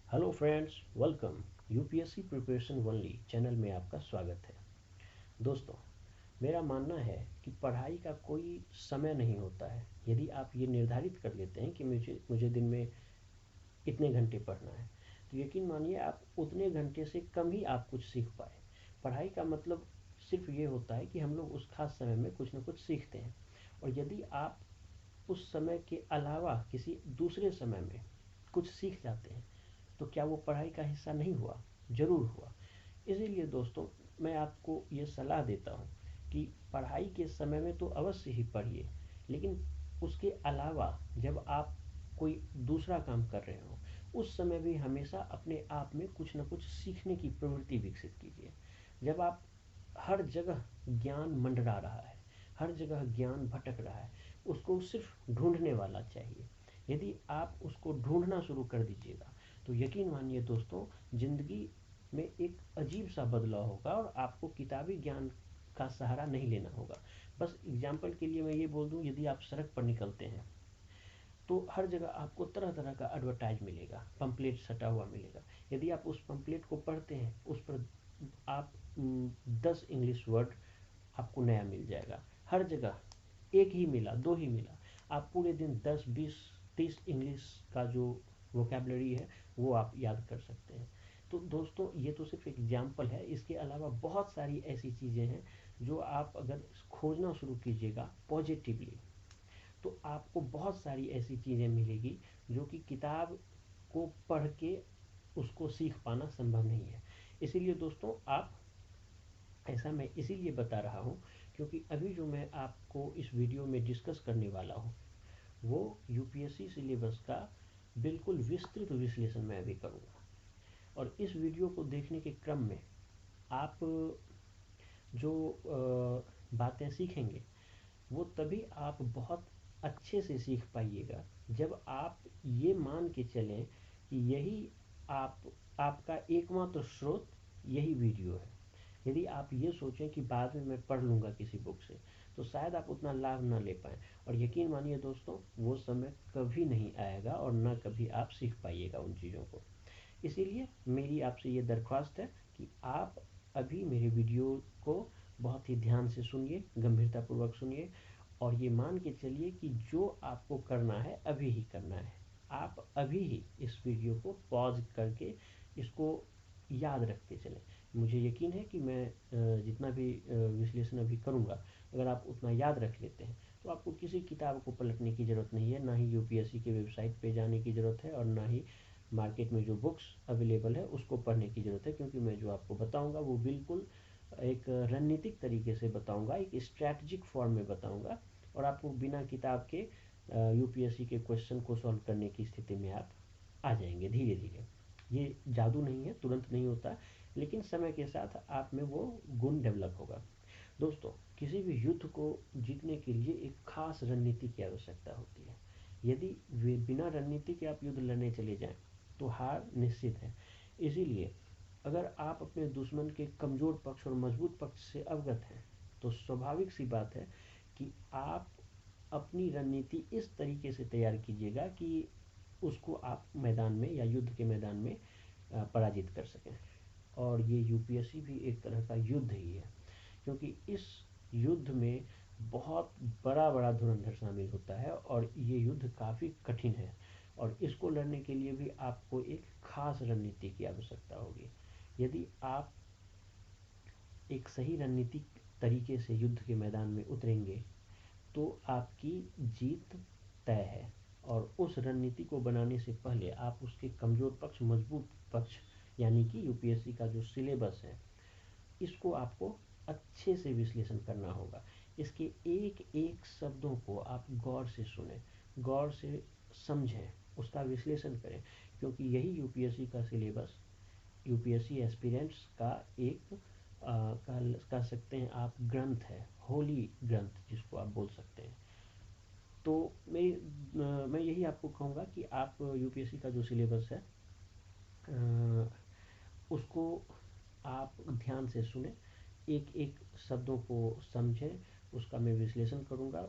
Hello friends, welcome. UPSC preparation only channel में आपका स्वागत है। दोस्तों, मेरा मानना है कि पढ़ाई का कोई समय नहीं होता है। यदि आप ये निर्धारित कर लेते हैं कि मुझे मुझे दिन में इतने घंटे पढ़ना है, तो यकीन मानिए आप उतने घंटे से कम ही आप कुछ सीख पाए। पढ़ाई का मतलब सिर्फ ये होता है कि हम लोग उस खास समय में कुछ ना कुछ सीखते हैं, और यदि आप उस समय के अलावा किसी दूसरे समय में कुछ सीख जाते हैं, तो क्या वो पढ़ाई का हिस्सा नहीं हुआ? ज़रूर हुआ। इसीलिए दोस्तों, मैं आपको ये सलाह देता हूँ कि पढ़ाई के समय में तो अवश्य ही पढ़िए, लेकिन उसके अलावा जब आप कोई दूसरा काम कर रहे हो, उस समय भी हमेशा अपने आप में कुछ ना कुछ सीखने की प्रवृत्ति विकसित कीजिए। जब आप हर जगह ज्ञान मंडरा रहा है, हर जगह ज्ञान भटक रहा है, उसको सिर्फ ढूंढने वाला चाहिए। यदि आप उसको ढूंढना शुरू कर दीजिएगा, तो यकीन मानिए दोस्तों, ज़िंदगी में एक अजीब सा बदलाव होगा और आपको किताबी ज्ञान का सहारा नहीं लेना होगा। बस एग्जाम्पल के लिए मैं ये बोल दूँ, यदि आप सड़क पर निकलते हैं तो हर जगह आपको तरह तरह का एडवर्टाइज मिलेगा, पंपलेट सटा हुआ मिलेगा। यदि आप उस पंपलेट को पढ़ते हैं, उस पर आप 10 इंग्लिश वर्ड आपको नया मिल जाएगा। हर जगह एक ही मिला, दो ही मिला, आप पूरे दिन 10, 20, 30 इंग्लिश का जो वोकेबलरी है वो आप याद कर सकते हैं। तो दोस्तों, ये तो सिर्फ एग्जाम्पल है। इसके अलावा बहुत सारी ऐसी चीज़ें हैं जो आप अगर खोजना शुरू कीजिएगा पॉजिटिवली, तो आपको बहुत सारी ऐसी चीज़ें मिलेगी जो कि किताब को पढ़ के उसको सीख पाना संभव नहीं है। इसीलिए दोस्तों, आप ऐसा मैं इसीलिए बता रहा हूँ क्योंकि अभी जो मैं आपको इस वीडियो में डिस्कस करने वाला हूँ, वो यूपीएससी सिलेबस का बिल्कुल विस्तृत विश्लेषण मैं अभी करूँगा। और इस वीडियो को देखने के क्रम में आप जो बातें सीखेंगे, वो तभी आप बहुत अच्छे से सीख पाइएगा जब आप ये मान के चलें कि यही आप आपका एकमात्र स्रोत यही वीडियो है। यदि आप ये सोचें कि बाद में मैं पढ़ लूँगा किसी बुक से, तो शायद आप उतना लाभ ना ले पाएँ, और यकीन मानिए दोस्तों, वो समय कभी नहीं आएगा और ना कभी आप सीख पाइएगा उन चीज़ों को। इसीलिए मेरी आपसे ये दरख्वास्त है कि आप अभी मेरे वीडियो को बहुत ही ध्यान से सुनिए, गंभीरतापूर्वक सुनिए, और ये मान के चलिए कि जो आपको करना है अभी ही करना है। आप अभी ही इस वीडियो को पॉज करके इसको याद रखते चलें। मुझे यकीन है कि मैं जितना भी विश्लेषण अभी करूँगा, अगर आप उतना याद रख लेते हैं, तो आपको किसी किताब को पलटने की ज़रूरत नहीं है, ना ही यूपीएससी के वेबसाइट पे जाने की ज़रूरत है, और ना ही मार्केट में जो बुक्स अवेलेबल है उसको पढ़ने की ज़रूरत है। क्योंकि मैं जो आपको बताऊंगा वो बिल्कुल एक रणनीतिक तरीके से बताऊंगा, एक स्ट्रैटेजिक फॉर्म में बताऊंगा, और आपको बिना किताब के यूपीएससी के क्वेश्चन को सॉल्व करने की स्थिति में आप आ जाएंगे धीरे धीरे। ये जादू नहीं है, तुरंत नहीं होता, लेकिन समय के साथ आप में वो गुण डेवलप होगा। दोस्तों, किसी भी युद्ध को जीतने के लिए एक खास रणनीति की आवश्यकता होती है। यदि वे बिना रणनीति के आप युद्ध लड़ने चले जाएं, तो हार निश्चित है। इसीलिए अगर आप अपने दुश्मन के कमज़ोर पक्ष और मजबूत पक्ष से अवगत हैं, तो स्वाभाविक सी बात है कि आप अपनी रणनीति इस तरीके से तैयार कीजिएगा कि उसको आप मैदान में या युद्ध के मैदान में पराजित कर सकें। और ये यूपीएससी भी एक तरह का युद्ध ही है, क्योंकि इस युद्ध में बहुत बड़ा बड़ा धुरंधर शामिल होता है, और ये युद्ध काफ़ी कठिन है, और इसको लड़ने के लिए भी आपको एक खास रणनीति की आवश्यकता होगी। यदि आप एक सही रणनीतिक तरीके से युद्ध के मैदान में उतरेंगे, तो आपकी जीत तय है। और उस रणनीति को बनाने से पहले आप उसके कमज़ोर पक्ष, मजबूत पक्ष, यानी कि यूपीएससी का जो सिलेबस है, इसको आपको अच्छे से विश्लेषण करना होगा। इसके एक एक शब्दों को आप गौर से सुनें, गौर से समझें, उसका विश्लेषण करें, क्योंकि यही यूपीएससी का सिलेबस, यूपीएससी एस्पिरेंट्स का एक कह सकते हैं आप ग्रंथ है, होली ग्रंथ जिसको आप बोल सकते हैं। तो मैं यही आपको कहूँगा कि आप यूपीएससी का जो सिलेबस है उसको आप ध्यान से सुने, एक एक शब्दों को समझें, उसका मैं विश्लेषण करूँगा,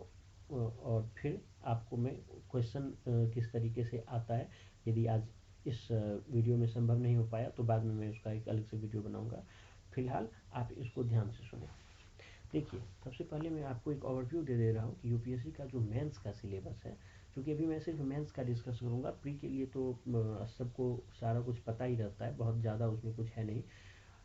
और फिर आपको मैं क्वेश्चन किस तरीके से आता है, यदि आज इस वीडियो में संभव नहीं हो पाया, तो बाद में मैं उसका एक अलग से वीडियो बनाऊंगा। फिलहाल आप इसको ध्यान से सुनें। देखिए, सबसे पहले मैं आपको एक ओवरव्यू दे रहा हूँ कि यूपीएससी का जो मेंस का सिलेबस है, क्योंकि अभी मैं सिर्फ मेंस का डिस्कस करूँगा। प्री के लिए तो सबको सारा कुछ पता ही रहता है, बहुत ज़्यादा उसमें कुछ है नहीं,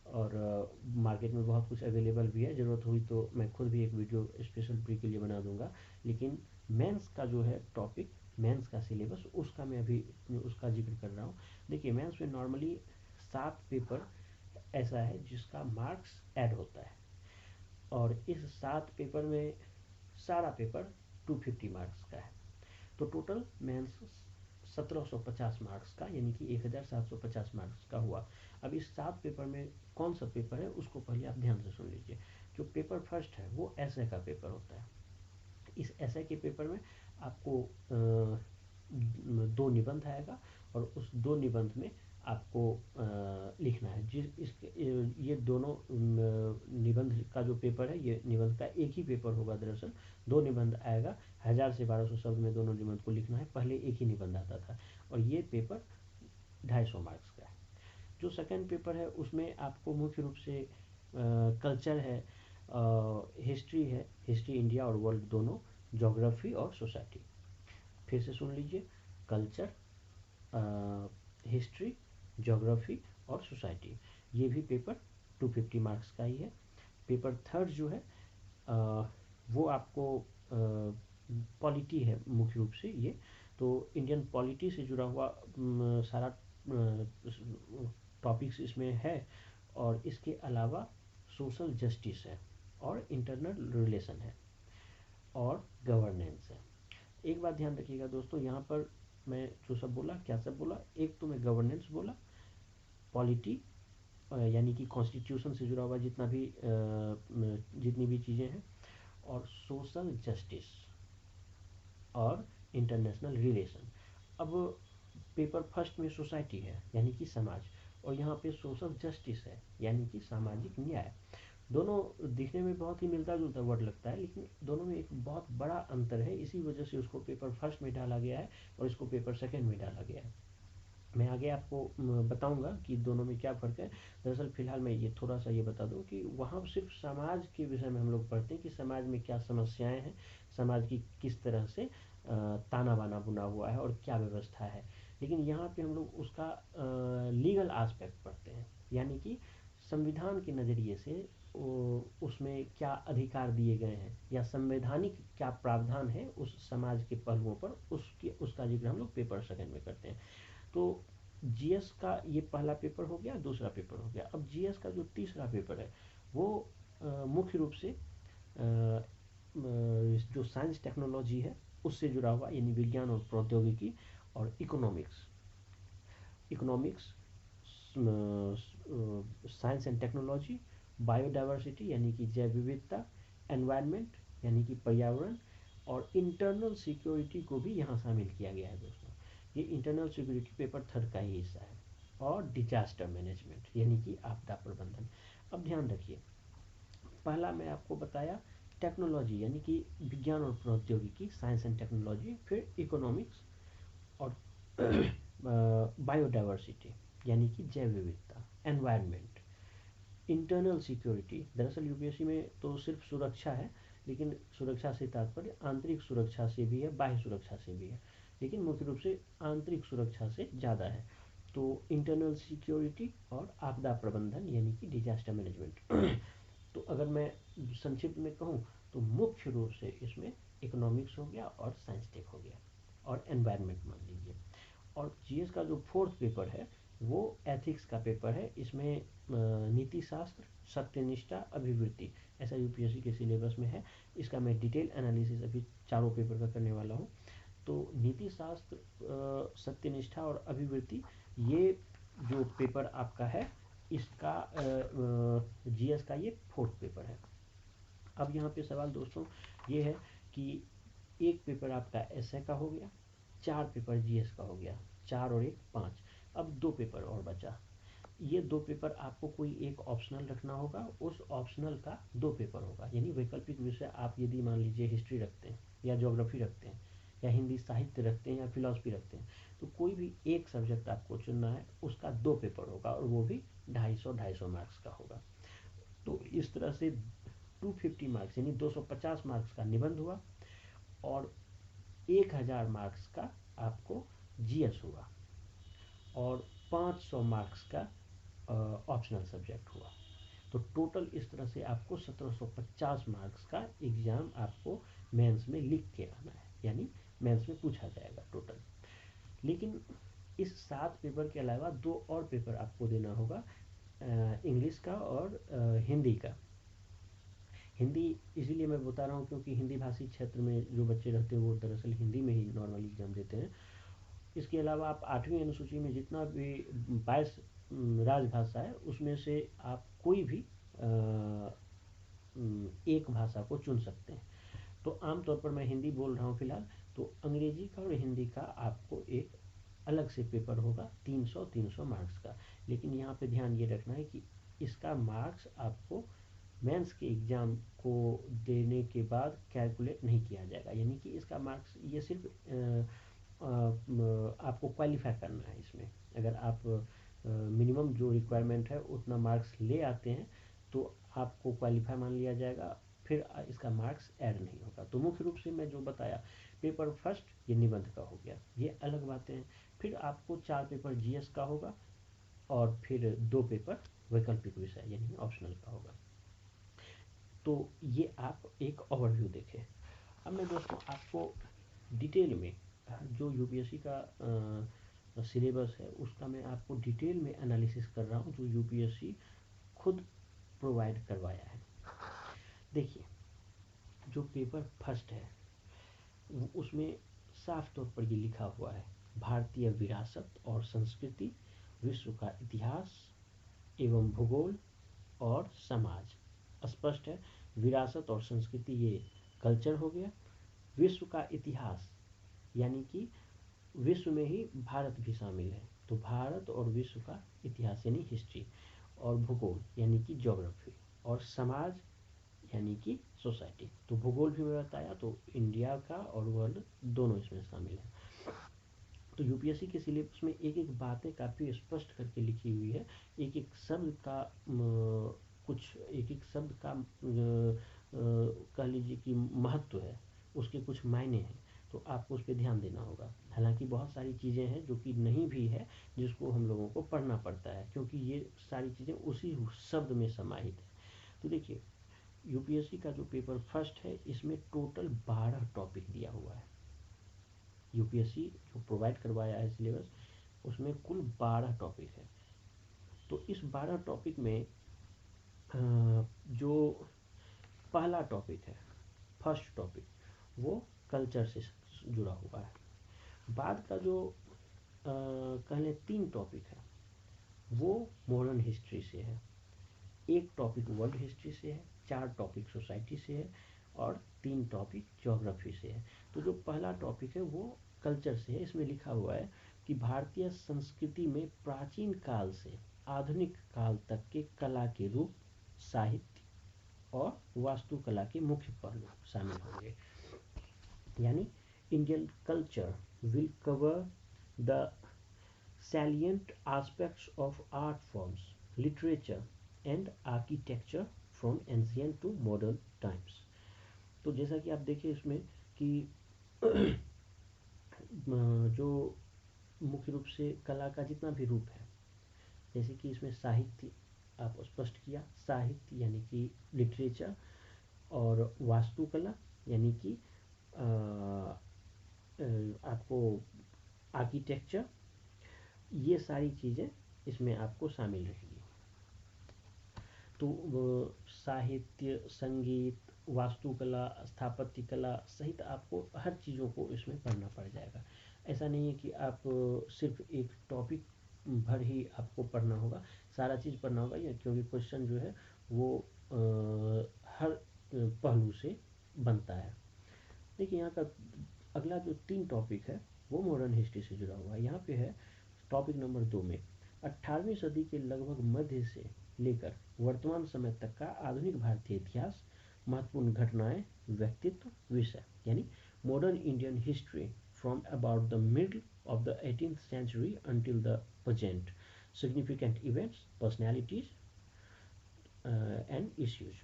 और मार्केट में बहुत कुछ अवेलेबल भी है। ज़रूरत हुई तो मैं खुद भी एक वीडियो स्पेशल प्री के लिए बना दूंगा। लेकिन मेंस का जो है टॉपिक, मेंस का सिलेबस, उसका मैं अभी उसका जिक्र कर रहा हूँ। देखिए, मेंस में नॉर्मली 7 पेपर ऐसा है जिसका मार्क्स ऐड होता है, और इस 7 पेपर में सारा पेपर 250 मार्क्स का है। तो टोटल मेंस 1750 मार्क्स का, यानी कि 1750 मार्क्स का हुआ। अब इस 7 पेपर में कौन सा पेपर है उसको पहले आप ध्यान से सुन लीजिए। जो पेपर फर्स्ट है वो एसए का पेपर होता है। इस एसए के पेपर में आपको 2 निबंध आएगा, और उस 2 निबंध में आपको लिखना है। ये दोनों निबंध का जो पेपर है, ये निबंध का एक ही पेपर होगा। दरअसल 2 निबंध आएगा, 1000 से 1200 शब्द में दोनों निबंध को लिखना है। पहले एक ही निबंध आता था, और ये पेपर 250 मार्क्स का है। जो सेकंड पेपर है उसमें आपको मुख्य रूप से कल्चर है, हिस्ट्री है, हिस्ट्री इंडिया और वर्ल्ड दोनों, ज्योग्राफी और सोसाइटी। फिर से सुन लीजिए, कल्चर, हिस्ट्री, ज्योग्राफी और सोसाइटी। ये भी पेपर 250 मार्क्स का ही है। पेपर थर्ड जो है वो आपको पॉलिटी है मुख्य रूप से। ये तो इंडियन पॉलिटी से जुड़ा हुआ सारा टॉपिक्स इसमें है, और इसके अलावा सोशल जस्टिस है, और इंटरनल रिलेशन है, और गवर्नेंस है। एक बात ध्यान रखिएगा दोस्तों, यहाँ पर मैं जो सब बोला, क्या सब बोला, एक तो मैं गवर्नेंस बोला, पॉलिटी यानी कि कॉन्स्टिट्यूशन से जुड़ा हुआ जितनी भी चीज़ें हैं, और सोशल जस्टिस, और इंटरनेशनल रिलेशन। अब पेपर फर्स्ट में सोसाइटी है यानी कि समाज, और यहाँ पे सोशल जस्टिस है यानी कि सामाजिक न्याय। दोनों दिखने में बहुत ही मिलता जुलता वर्ड लगता है, लेकिन दोनों में एक बहुत बड़ा अंतर है। इसी वजह से उसको पेपर फर्स्ट में डाला गया है और इसको पेपर सेकंड में डाला गया है। मैं आगे आपको बताऊंगा कि दोनों में क्या फ़र्क है। दरअसल फ़िलहाल मैं ये थोड़ा सा ये बता दूं कि वहाँ सिर्फ समाज के विषय में हम लोग पढ़ते हैं कि समाज में क्या समस्याएं हैं, समाज की किस तरह से ताना बाना बुना हुआ है और क्या व्यवस्था है। लेकिन यहाँ पे हम लोग उसका लीगल आस्पेक्ट पढ़ते हैं, यानी कि संविधान के नज़रिए से उसमें क्या अधिकार दिए गए हैं, या संवैधानिक क्या प्रावधान है उस समाज के पहलुओं पर, उसका जिक्र हम लोग पेपर सेकंड में करते हैं। तो जीएस का ये पहला पेपर हो गया, दूसरा पेपर हो गया। अब जीएस का जो तीसरा पेपर है वो मुख्य रूप से जो साइंस टेक्नोलॉजी है उससे जुड़ा हुआ, यानी विज्ञान और प्रौद्योगिकी, और economics, science and technology, biodiversity यानी कि जैव विविधता, एनवायरनमेंट यानी कि पर्यावरण, और इंटरनल सिक्योरिटी को भी यहाँ शामिल किया गया है दोस्तों। ये इंटरनल सिक्योरिटी पेपर थर्ड का ही हिस्सा है, और डिजास्टर मैनेजमेंट यानी कि आपदा प्रबंधन। अब ध्यान रखिए, पहला मैं आपको बताया टेक्नोलॉजी यानी कि विज्ञान और प्रौद्योगिकी, साइंस एंड टेक्नोलॉजी, फिर इकोनॉमिक्स, और बायोडाइवर्सिटी यानी कि जैव विविधता, एनवायरनमेंट, इंटरनल सिक्योरिटी। दरअसल यूपीएससी में तो सिर्फ सुरक्षा है, लेकिन सुरक्षा से तात्पर्य आंतरिक सुरक्षा से भी है, बाह्य सुरक्षा से भी है, लेकिन मुख्य रूप से आंतरिक सुरक्षा से ज़्यादा है। तो इंटरनल सिक्योरिटी और आपदा प्रबंधन यानी कि डिजास्टर मैनेजमेंट। तो अगर मैं संक्षिप्त में कहूँ तो मुख्य रूप से इसमें इकोनॉमिक्स हो गया, और साइंस टेक हो गया, और एनवायरनमेंट मान लीजिए। और जीएस का जो फोर्थ पेपर है वो एथिक्स का पेपर है। इसमें नीति शास्त्र, सत्यनिष्ठा, अभिवृत्ति, ऐसा यूपीएससी के सिलेबस में है। इसका मैं डिटेल एनालिसिस अभी चारों पेपर का करने वाला हूँ। तो नीति शास्त्र, सत्यनिष्ठा और अभिवृत्ति, ये जो पेपर आपका है, इसका जीएस का ये फोर्थ पेपर है। अब यहाँ पे सवाल दोस्तों ये है कि एक पेपर आपका एसए का हो गया, 4 पेपर जीएस का हो गया, 4 और 1 5। अब 2 पेपर और बचा। ये 2 पेपर आपको कोई एक ऑप्शनल रखना होगा, उस ऑप्शनल का 2 पेपर होगा। यानी वैकल्पिक विषय आप यदि मान लीजिए हिस्ट्री रखते हैं या ज्योग्राफी रखते हैं या हिंदी साहित्य रखते हैं या फिलॉसफी रखते हैं, तो कोई भी एक सब्जेक्ट आपको चुनना है, उसका 2 पेपर होगा और वो भी 250 मार्क्स का होगा। तो इस तरह से 250 मार्क्स यानी 250 मार्क्स का निबंध हुआ और 1000 मार्क्स का आपको जीएस हुआ और 500 मार्क्स का ऑप्शनल सब्जेक्ट हुआ। तो टोटल इस तरह से आपको 1750 मार्क्स का एग्ज़ाम आपको मेंस में लिख के आना है, यानी मेंस में पूछा जाएगा टोटल। लेकिन इस 7 पेपर के अलावा 2 और पेपर आपको देना होगा, इंग्लिश का और हिंदी का। हिंदी इसीलिए मैं बता रहा हूँ क्योंकि हिंदी भाषी क्षेत्र में जो बच्चे रहते हैं वो दरअसल हिंदी में ही नॉर्मल एग्ज़ाम देते हैं। इसके अलावा आप 8वीं अनुसूची में जितना भी 22 राजभाषा है उसमें से आप कोई भी एक भाषा को चुन सकते हैं। तो आमतौर पर मैं हिंदी बोल रहा हूँ फिलहाल, तो अंग्रेजी का और हिंदी का आपको एक अलग से पेपर होगा 300 मार्क्स का। लेकिन यहाँ पे ध्यान ये रखना है कि इसका मार्क्स आपको मेंस के एग्ज़ाम को देने के बाद कैलकुलेट नहीं किया जाएगा, यानी कि इसका मार्क्स ये सिर्फ आपको क्वालिफाई करना है। इसमें अगर आप मिनिमम जो रिक्वायरमेंट है उतना मार्क्स ले आते हैं तो आपको क्वालिफाई मान लिया जाएगा, फिर इसका मार्क्स ऐड नहीं होगा। तो मुख्य रूप से मैं जो बताया, पेपर फर्स्ट ये निबंध का हो गया, ये अलग बातें हैं। फिर आपको 4 पेपर जीएस का होगा और फिर 2 पेपर वैकल्पिक विषय यानी ऑप्शनल का होगा। तो ये आप एक ओवरव्यू देखें। अब मैं दोस्तों आपको डिटेल में जो यूपीएससी का सिलेबस है उसका मैं आपको डिटेल में एनालिसिस कर रहा हूँ, जो यूपीएससी खुद प्रोवाइड करवाया है। देखिए, जो पेपर फर्स्ट है उसमें साफ तौर पर ये लिखा हुआ है, भारतीय विरासत और संस्कृति, विश्व का इतिहास एवं भूगोल और समाज। स्पष्ट है, विरासत और संस्कृति ये कल्चर हो गया, विश्व का इतिहास यानी कि विश्व में ही भारत भी शामिल है, तो भारत और विश्व का इतिहास यानी हिस्ट्री, और भूगोल यानी कि ज्योग्राफी, और समाज यानी कि सोसाइटी। तो भूगोल भी मैं बताया, तो इंडिया का और वर्ल्ड दोनों इसमें शामिल है। तो यूपीएससी के सिलेबस में एक एक बातें काफ़ी स्पष्ट करके लिखी हुई है, एक एक शब्द का कुछ एक एक शब्द का कह लीजिए कि महत्व है, उसके कुछ मायने हैं, तो आपको उस पर ध्यान देना होगा। हालांकि बहुत सारी चीज़ें हैं जो कि नहीं भी है, जिसको हम लोगों को पढ़ना पड़ता है, क्योंकि ये सारी चीज़ें उसी शब्द में समाहित है। तो देखिए, यूपीएससी का जो पेपर फर्स्ट है इसमें टोटल 12 टॉपिक दिया हुआ है। यूपीएससी जो प्रोवाइड करवाया है सिलेबस, उसमें कुल 12 टॉपिक है। तो इस 12 टॉपिक में जो पहला टॉपिक है, फर्स्ट टॉपिक, वो कल्चर से जुड़ा हुआ है। बाद का जो कह लें 3 टॉपिक है वो मॉडर्न हिस्ट्री से है, एक टॉपिक वर्ल्ड हिस्ट्री से है, 4 टॉपिक सोसाइटी से है और 3 टॉपिक ज्योग्राफी से है। तो जो पहला टॉपिक है वो कल्चर से है। इसमें लिखा हुआ है कि भारतीय संस्कृति में प्राचीन काल से आधुनिक काल तक के कला के रूप, साहित्य और वास्तुकला के मुख्य पहलू शामिल होंगे। यानी Indian culture will cover the salient aspects of art forms, literature and architecture from ancient to modern times। तो जैसा कि आप देखें इसमें कि जो मुख्य रूप से कला का जितना भी रूप है, जैसे कि इसमें साहित्य आप स्पष्ट किया, साहित्य यानी कि लिटरेचर, और वास्तुकला यानी कि आपको आर्किटेक्चर, ये सारी चीज़ें इसमें आपको शामिल रहेगी। तो साहित्य, संगीत, वास्तुकला, स्थापत्य कला सहित आपको हर चीज़ों को इसमें पढ़ना पड़ जाएगा। ऐसा नहीं है कि आप सिर्फ एक टॉपिक भर ही आपको पढ़ना होगा, सारा चीज़ पढ़ना होगा, या क्योंकि क्वेश्चन जो है वो हर पहलू से बनता है। देखिए, यहाँ का अगला जो 3 टॉपिक है वो मॉडर्न हिस्ट्री से जुड़ा हुआ है। यहाँ पे है टॉपिक नंबर 2 में 18वीं सदी के लगभग मध्य से लेकर वर्तमान समय तक का आधुनिक भारतीय इतिहास, महत्वपूर्ण घटनाएं, व्यक्तित्व, विषय, यानी modern Indian history from about the middle of the 18th century until the present. Significant events, personalities and issues.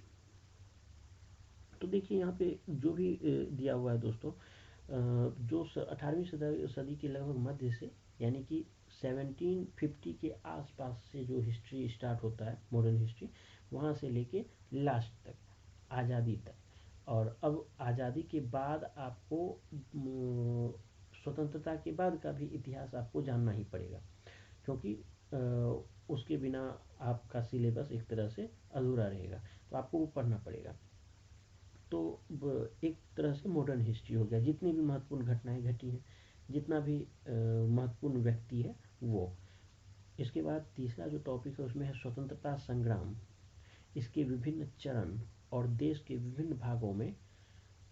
तो देखिए यहाँ पे जो भी दिया हुआ है दोस्तों, जो 18वीं सदी के लगभग मध्य से, यानी कि 1750 के आसपास से जो हिस्ट्री स्टार्ट होता है, मॉडर्न हिस्ट्री, वहाँ से लेके लास्ट तक, आज़ादी तक। और अब आज़ादी के बाद आपको स्वतंत्रता के बाद का भी इतिहास आपको जानना ही पड़ेगा, क्योंकि उसके बिना आपका सिलेबस एक तरह से अधूरा रहेगा, तो आपको वो पढ़ना पड़ेगा। तो एक तरह से मॉडर्न हिस्ट्री हो गया, जितनी भी महत्वपूर्ण घटनाएं घटी हैं, जितना भी महत्वपूर्ण व्यक्ति है वो। इसके बाद तीसरा जो टॉपिक है उसमें है स्वतंत्रता संग्राम, इसके विभिन्न चरण और देश के विभिन्न भागों में,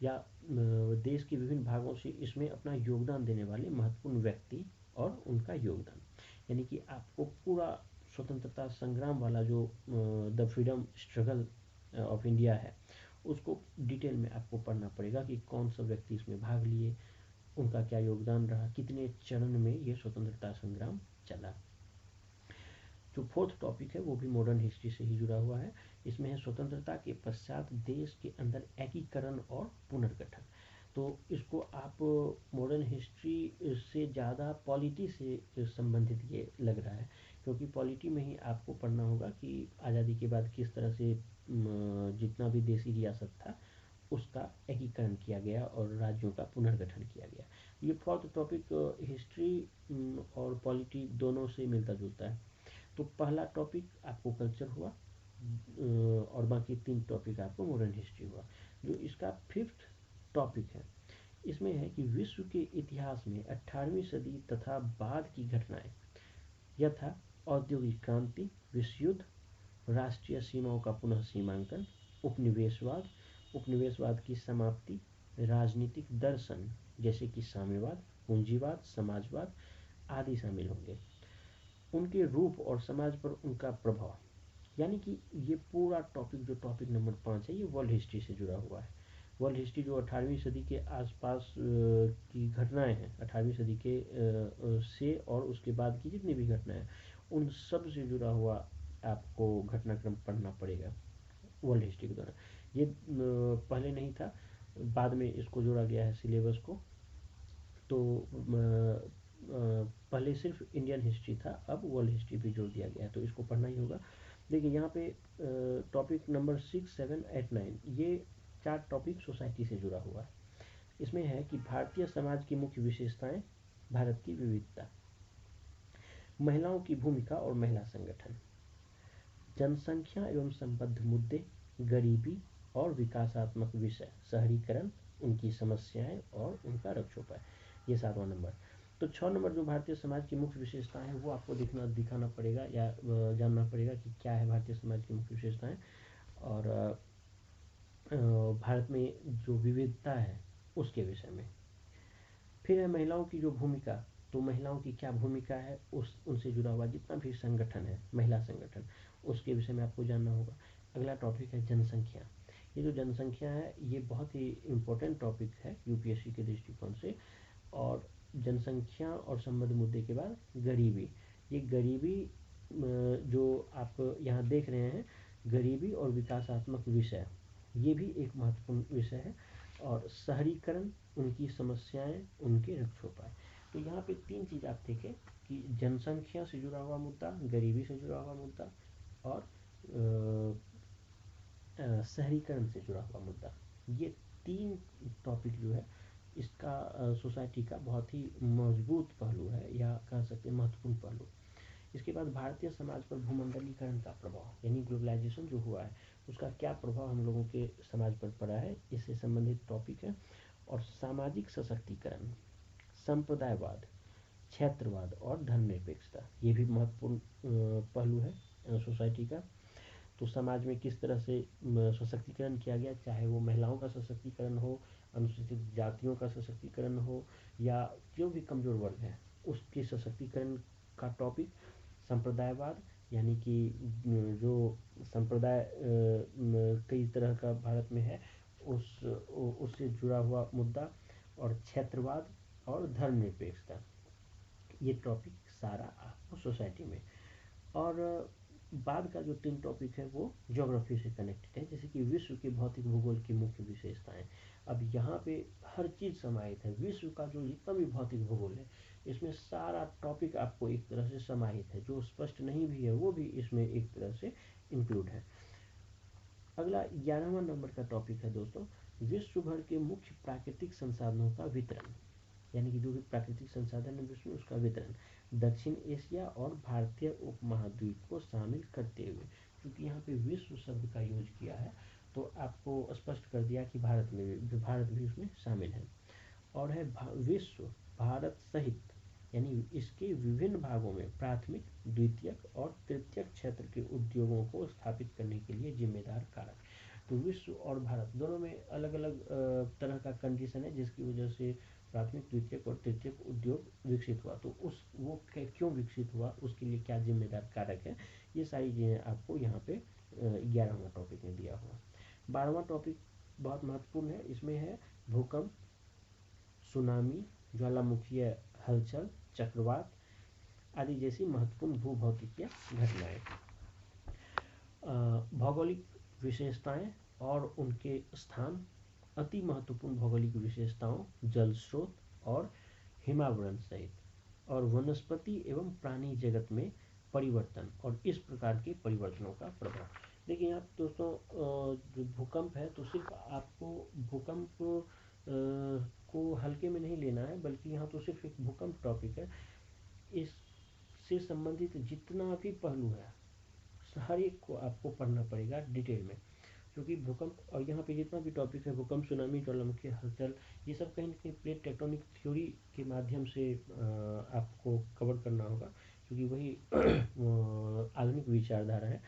या देश के विभिन्न भागों से इसमें अपना योगदान देने वाले महत्वपूर्ण व्यक्ति और उनका योगदान। यानी कि आपको पूरा स्वतंत्रता संग्राम वाला जो the freedom struggle of India है, उसको डिटेल में आपको पढ़ना पड़ेगा कि कौन सा व्यक्ति इसमें भाग लिए, उनका क्या योगदान रहा, कितने चरण में ये स्वतंत्रता संग्राम चला। जो फोर्थ टॉपिक है वो भी मॉडर्न हिस्ट्री से ही जुड़ा हुआ है। इसमें है स्वतंत्रता के पश्चात देश के अंदर एकीकरण और पुनर्गठन। तो इसको आप मॉडर्न हिस्ट्री से ज़्यादा पॉलिटी से संबंधित ये लग रहा है, क्योंकि पॉलिटी में ही आपको पढ़ना होगा कि आज़ादी के बाद किस तरह से जितना भी देसी रियासत था उसका एकीकरण किया गया और राज्यों का पुनर्गठन किया गया। ये फोर्थ टॉपिक हिस्ट्री और पॉलिटी दोनों से मिलता जुलता है। तो पहला टॉपिक आपको कल्चर हुआ और बाकी 3 टॉपिक आपको मॉडर्न हिस्ट्री हुआ। जो इसका फिफ्थ टॉपिक है, इसमें है कि विश्व के इतिहास में 18वीं सदी तथा बाद की घटनाएं, यथा औद्योगिक क्रांति, विश्व युद्ध, राष्ट्रीय सीमाओं का पुनः सीमांकन, उपनिवेशवाद, उपनिवेशवाद की समाप्ति, राजनीतिक दर्शन जैसे कि साम्यवाद, पूंजीवाद, समाजवाद आदि शामिल होंगे, उनके रूप और समाज पर उनका प्रभाव। यानी कि ये पूरा टॉपिक, जो टॉपिक नंबर 5 है, ये वर्ल्ड हिस्ट्री से जुड़ा हुआ है। वर्ल्ड हिस्ट्री जो 18वीं सदी के आसपास की घटनाएं हैं, 18वीं सदी के से और उसके बाद की जितनी भी घटनाएं हैं, उन सब से जुड़ा हुआ आपको घटनाक्रम पढ़ना पड़ेगा वर्ल्ड हिस्ट्री के दौरान। ये पहले नहीं था, बाद में इसको जोड़ा गया है सिलेबस को। तो पहले सिर्फ इंडियन हिस्ट्री था, अब वर्ल्ड हिस्ट्री भी जोड़ दिया गया है, तो इसको पढ़ना ही होगा। देखिए यहाँ पे टॉपिक नंबर 6, 7, 8, 9, ये 4 टॉपिक सोसाइटी से जुड़ा हुआ है। इसमें है कि भारतीय समाज की मुख्य विशेषताएं, भारत की विविधता, महिलाओं की भूमिका और महिला संगठन, जनसंख्या एवं संबद्ध मुद्दे, गरीबी और विकासात्मक विषय, शहरीकरण, उनकी समस्याएं और उनका रक्षोपाय, ये 7वां नंबर। तो 6 नंबर जो भारतीय समाज की मुख्य विशेषताएं हैं वो आपको दिखाना पड़ेगा या जानना पड़ेगा कि क्या है भारतीय समाज की मुख्य विशेषताएं। और भारत में जो विविधता है उसके विषय में। फिर है महिलाओं की जो भूमिका, तो महिलाओं की क्या भूमिका है, उनसे जुड़ा हुआ जितना भी संगठन है, महिला संगठन, उसके विषय में आपको जानना होगा। अगला टॉपिक है जनसंख्या। ये जो जनसंख्या है ये बहुत ही इम्पोर्टेंट टॉपिक है यूपीएससी के दृष्टिकोण से। और जनसंख्या और संबद्ध मुद्दे के बाद गरीबी, ये गरीबी जो आप यहाँ देख रहे हैं, गरीबी और विकासात्मक विषय, ये भी एक महत्वपूर्ण विषय है। और शहरीकरण, उनकी समस्याएं, उनके रक्षोपाय। तो यहाँ पे 3 चीज़ आप देखें कि जनसंख्या से जुड़ा हुआ मुद्दा, गरीबी से जुड़ा हुआ मुद्दा और शहरीकरण से जुड़ा हुआ मुद्दा। ये 3 टॉपिक जो है इसका सोसाइटी का बहुत ही मजबूत पहलू है, या कह सकते हैं महत्वपूर्ण पहलू। इसके बाद भारतीय समाज पर भूमंडलीकरण का प्रभाव, यानी ग्लोबलाइजेशन जो हुआ है उसका क्या प्रभाव हम लोगों के समाज पर पड़ा है, इससे संबंधित टॉपिक है। और सामाजिक सशक्तिकरण, संप्रदायवाद, क्षेत्रवाद और धर्मनिरपेक्षता, ये भी महत्वपूर्ण पहलू है सोसाइटी का। तो समाज में किस तरह से सशक्तिकरण किया गया, चाहे वो महिलाओं का सशक्तिकरण हो, अनुसूचित जातियों का सशक्तिकरण हो, या जो भी कमज़ोर वर्ग है उसके सशक्तिकरण का टॉपिक। संप्रदायवाद, यानी कि जो संप्रदाय कई तरह का भारत में है, उससे जुड़ा हुआ मुद्दा। और क्षेत्रवाद और धर्मनिरपेक्षता, ये टॉपिक सारा आपको सोसाइटी में। और बाद का जो 3 टॉपिक है वो ज्योग्राफी से कनेक्टेड है, जैसे कि विश्व के भौतिक भूगोल की मुख्य विशेषताएं। अब यहाँ पे हर चीज़ समाहित है, विश्व का जो जितना भी भौतिक भूगोल है इसमें सारा टॉपिक आपको एक तरह से समाहित है, जो स्पष्ट नहीं भी है वो भी इसमें एक तरह से इंक्लूड है। अगला 11वां नंबर का टॉपिक है दोस्तों, विश्व भर के मुख्य प्राकृतिक संसाधनों का वितरण, यानी कि जो भी प्राकृतिक संसाधन है विश्व में उसका वितरण दक्षिण एशिया और भारतीय उपमहाद्वीप को शामिल करते हुए। क्योंकि यहाँ पे विश्व शब्द का यूज किया है तो आपको स्पष्ट कर दिया कि भारत भी उसमें शामिल है। और है विश्व भारत सहित, यानी इसके विभिन्न भागों में प्राथमिक, द्वितीयक और तृतीयक क्षेत्र के उद्योगों को स्थापित करने के लिए जिम्मेदार कारक। तो विश्व और भारत दोनों में अलग अलग तरह का कंडीशन है, जिसकी वजह से प्राथमिक, द्वितीयक और तृतीयक उद्योग विकसित हुआ। तो वो क्यों विकसित हुआ, उसके लिए क्या जिम्मेदार कारक है, ये सारी चीज़ें आपको यहाँ पे 11वां टॉपिक में दिया हुआ। 12वां टॉपिक बहुत महत्वपूर्ण है, इसमें है भूकंप, सुनामी, ज्वालामुखीय हलचल, चक्रवात आदि जैसी महत्वपूर्ण भूभौतिकीय घटनाएं। भौगोलिक विशेषताएं और उनके स्थान, अति महत्वपूर्ण भौगोलिक विशेषताओं, जल स्रोत और हिमावरण सहित, और वनस्पति एवं प्राणी जगत में परिवर्तन और इस प्रकार के परिवर्तनों का प्रभाव। देखिए यहाँ दोस्तों, जो भूकंप है तो सिर्फ आपको भूकंप को हल्के में नहीं लेना है, बल्कि यहाँ तो सिर्फ एक भूकंप टॉपिक है। इससे संबंधित जितना भी पहलू है हर एक को आपको पढ़ना पड़ेगा डिटेल में, क्योंकि भूकंप और यहाँ पे जितना भी टॉपिक है भूकंप, सुनामी, ज्वालामुखी हलचल, ये सब कहीं ना कहीं प्लेट टेक्टोनिक थ्योरी के माध्यम से आपको कवर करना होगा, क्योंकि वही आधुनिक विचारधारा है।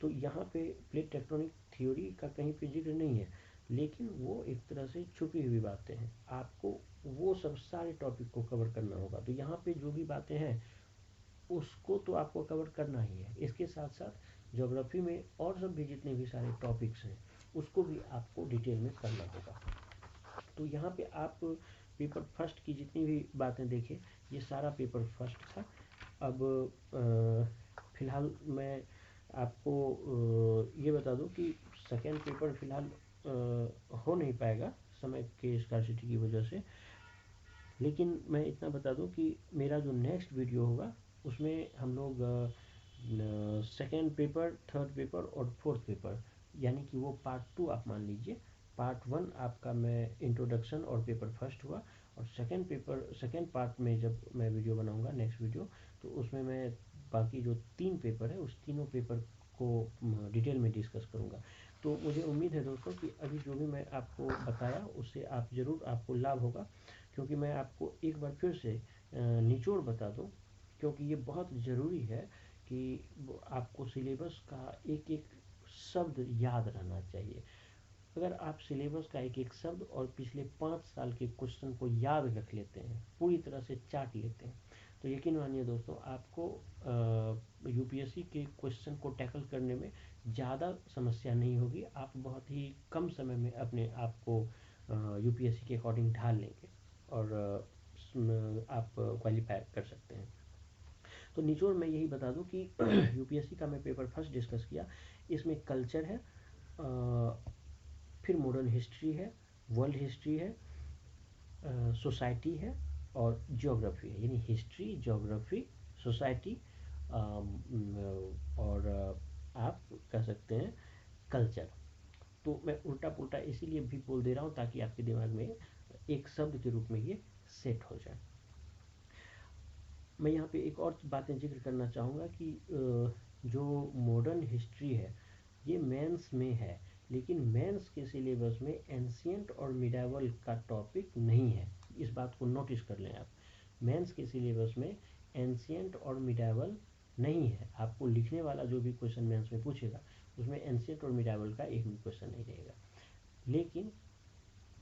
तो यहाँ पे प्लेट टेक्टोनिक थ्योरी का कहीं पे जिक्र नहीं है, लेकिन वो एक तरह से छुपी हुई बातें हैं, आपको वो सब सारे टॉपिक को कवर करना होगा। तो यहाँ पे जो भी बातें हैं उसको तो आपको कवर करना ही है। इसके साथ साथ ज्योग्राफी में और सब भी जितने भी सारे टॉपिक्स हैं उसको भी आपको डिटेल में करना होगा। तो यहाँ पे आप पेपर फर्स्ट की जितनी भी बातें देखें, ये सारा पेपर फर्स्ट था। अब फिलहाल मैं आपको ये बता दूं कि सेकेंड पेपर फिलहाल हो नहीं पाएगा समय के स्कार्सिटी की वजह से, लेकिन मैं इतना बता दूं कि मेरा जो नेक्स्ट वीडियो होगा उसमें हम लोग सेकेंड पेपर, थर्ड पेपर और फोर्थ पेपर, यानी कि वो पार्ट 2 आप मान लीजिए। पार्ट 1 आपका मैं इंट्रोडक्शन और पेपर फर्स्ट हुआ, और सेकेंड पेपर, सेकेंड पार्ट में जब मैं वीडियो बनाऊंगा नेक्स्ट वीडियो, तो उसमें मैं बाकी जो 3 पेपर है उस तीनों पेपर को डिटेल में डिस्कस करूंगा। तो मुझे उम्मीद है दोस्तों कि अभी जो भी मैं आपको बताया उससे आप ज़रूर आपको लाभ होगा, क्योंकि मैं आपको एक बार फिर से निचोड़ बता दूं, क्योंकि ये बहुत ज़रूरी है कि आपको सिलेबस का एक एक शब्द याद रहना चाहिए। अगर आप सिलेबस का एक एक शब्द और पिछले 5 साल के क्वेश्चन को याद रख लेते हैं, पूरी तरह से चाट लेते हैं, तो यकीन मानिए दोस्तों आपको यूपीएससी के क्वेश्चन को टैकल करने में ज़्यादा समस्या नहीं होगी। आप बहुत ही कम समय में अपने आप को यूपीएससी के अकॉर्डिंग ढाल लेंगे और आप क्वालिफाई कर सकते हैं। तो निचोड़ में यही बता दूं कि यूपीएससी का मैं पेपर फर्स्ट डिस्कस किया, इसमें कल्चर है, फिर मॉडर्न हिस्ट्री है, वर्ल्ड हिस्ट्री है, सोसाइटी है और ज्योग्राफी है, यानी हिस्ट्री, ज्योग्राफी, सोसाइटी और आप कह सकते हैं कल्चर। तो मैं उल्टा पुल्टा इसीलिए भी बोल दे रहा हूँ ताकि आपके दिमाग में एक शब्द के रूप में ये सेट हो जाए। मैं यहाँ पे एक और बातें जिक्र करना चाहूँगा कि जो मॉडर्न हिस्ट्री है ये मेंस में है, लेकिन मेंस के सिलेबस में एंशियंट और मिडाइवल का टॉपिक नहीं है। इस बात को नोटिस कर लें आप, मेंस के सिलेबस में एंशियंट और मिडाइवल नहीं है। आपको लिखने वाला जो भी क्वेश्चन मेंस में पूछेगा उसमें एंशियंट और मिडाइवल का एक भी क्वेश्चन नहीं रहेगा, लेकिन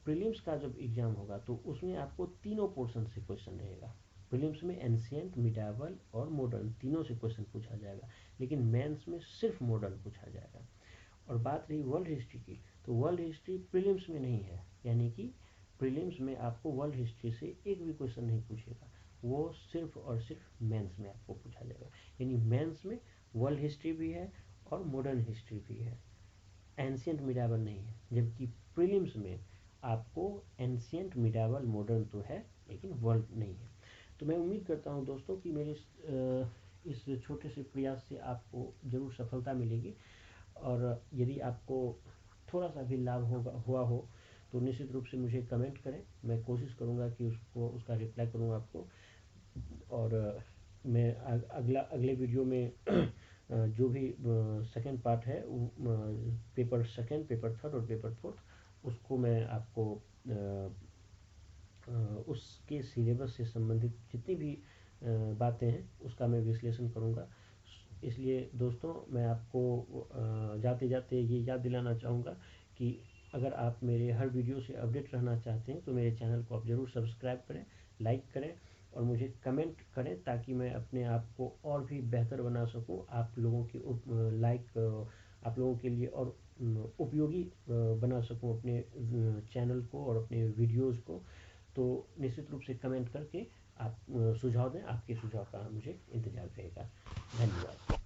प्रीलिम्स का जब एग्जाम होगा तो उसमें आपको तीनों पोर्शन से क्वेश्चन रहेगा। प्रीलिम्स में एंशियंट, मिडाइवल और मॉडर्न तीनों से क्वेश्चन पूछा जाएगा, लेकिन मेंस में सिर्फ मॉडर्न पूछा जाएगा। और बात रही वर्ल्ड हिस्ट्री की, तो वर्ल्ड हिस्ट्री प्रीलिम्स में नहीं है, यानी कि प्रीलिम्स में आपको वर्ल्ड हिस्ट्री से एक भी क्वेश्चन नहीं पूछेगा, वो सिर्फ और सिर्फ मेंस में आपको पूछा जाएगा। यानी मेंस में वर्ल्ड हिस्ट्री भी है और मॉडर्न हिस्ट्री भी है, एंशियंट मिडावल नहीं है। जबकि प्रीलिम्स में आपको एंशियंट मिडावल मॉडर्न तो है लेकिन वर्ल्ड नहीं है। तो मैं उम्मीद करता हूँ दोस्तों कि मेरे इस छोटे से प्रयास से आपको ज़रूर सफलता मिलेगी, और यदि आपको थोड़ा सा भी लाभ हुआ हो तो निश्चित रूप से मुझे कमेंट करें, मैं कोशिश करूँगा कि उसका रिप्लाई करूँ आपको। और मैं अगले वीडियो में जो भी सेकंड पार्ट है, पेपर सेकंड, पेपर थर्ड और पेपर फोर्थ, उसको मैं आपको उसके सिलेबस से संबंधित जितनी भी बातें हैं उसका मैं विश्लेषण करूँगा। इसलिए दोस्तों मैं आपको जाते जाते ये याद दिलाना चाहूँगा कि अगर आप मेरे हर वीडियो से अपडेट रहना चाहते हैं तो मेरे चैनल को आप ज़रूर सब्सक्राइब करें, लाइक करें और मुझे कमेंट करें, ताकि मैं अपने आप को और भी बेहतर बना सकूं, आप लोगों की आप लोगों के लिए और उपयोगी बना सकूं अपने चैनल को और अपने वीडियोज़ को। तो निश्चित रूप से कमेंट करके आप सुझाव दें, आपके सुझाव का मुझे इंतज़ार रहेगा। धन्यवाद।